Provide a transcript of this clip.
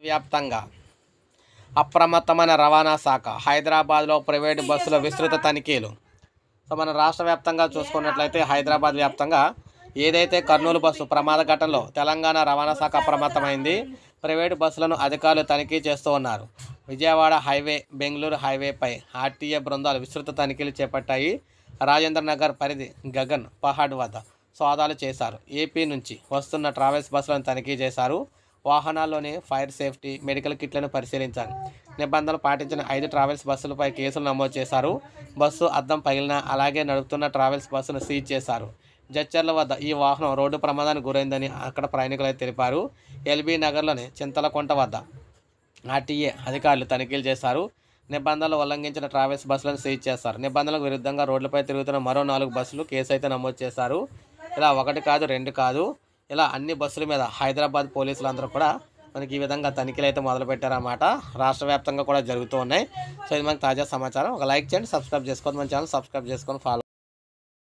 వ్యాప్తంగా అప్రమత్తమైన రవాణా శాఖ హైదరాబాద్లో ప్రైవేటు బస్సుల విస్తృత తనిఖీలు. సో మన రాష్ట్ర వ్యాప్తంగా చూసుకున్నట్లయితే హైదరాబాద్ వ్యాప్తంగా ఏదైతే కర్నూలు బస్సు ప్రమాద ఘటనలో తెలంగాణ రవాణా శాఖ అప్రమత్తమైంది. ప్రైవేటు బస్సులను అధికారులు తనిఖీ చేస్తూ ఉన్నారు. విజయవాడ హైవే, బెంగళూరు హైవేపై ఆర్టీఏ బృందాలు విస్తృత తనిఖీలు చేపట్టాయి. రాజేంద్ర నగర్ పరిధి గగన్ పహాడ్ వద్ద సోదాలు చేశారు. ఏపీ నుంచి వస్తున్న ట్రావెల్స్ బస్సులను తనిఖీ చేశారు. వాహనాల్లోని ఫైర్ సేఫ్టీ, మెడికల్ కిట్లను పరిశీలించారు. నిబంధనలు పాటించిన 5 ట్రావెల్స్ బస్సులపై కేసులు నమోదు చేశారు. బస్సు అద్దం పగిలిన అలాగే నడుపుతున్న ట్రావెల్స్ బస్సును సీజ్ చేశారు. జడ్చర్ల వద్ద ఈ వాహనం రోడ్డు ప్రమాదానికి గురైందని అక్కడ ప్రయాణికులు తెలిపారు. ఎల్బీ నగర్లోని చింతలకుంట వద్ద ఆర్టీఏ అధికారులు తనిఖీలు చేశారు. నిబంధనలు ఉల్లంఘించిన ట్రావెల్స్ బస్సులను సీజ్ చేశారు. నిబంధనలకు విరుద్ధంగా రోడ్లపై తిరుగుతున్న మరో 4 బస్సులు కేసు అయితే నమోదు చేశారు. ఇలా 1 కాదు 2 కాదు, ఇలా అన్ని బస్సుల మీద హైదరాబాద్ పోలీసులు అందరూ కూడా మనకి ఈ విధంగా తనిఖీలు అయితే మొదలుపెట్టారన్నమాట. రాష్ట్ర వ్యాప్తంగా కూడా జరుగుతూ ఉన్నాయి. సో ఇది మనకి తాజా సమాచారం. ఒక లైక్ చేయండి, సబ్స్క్రైబ్ చేసుకోండి, మన ఛానల్ సబ్స్క్రైబ్ చేసుకొని ఫాలో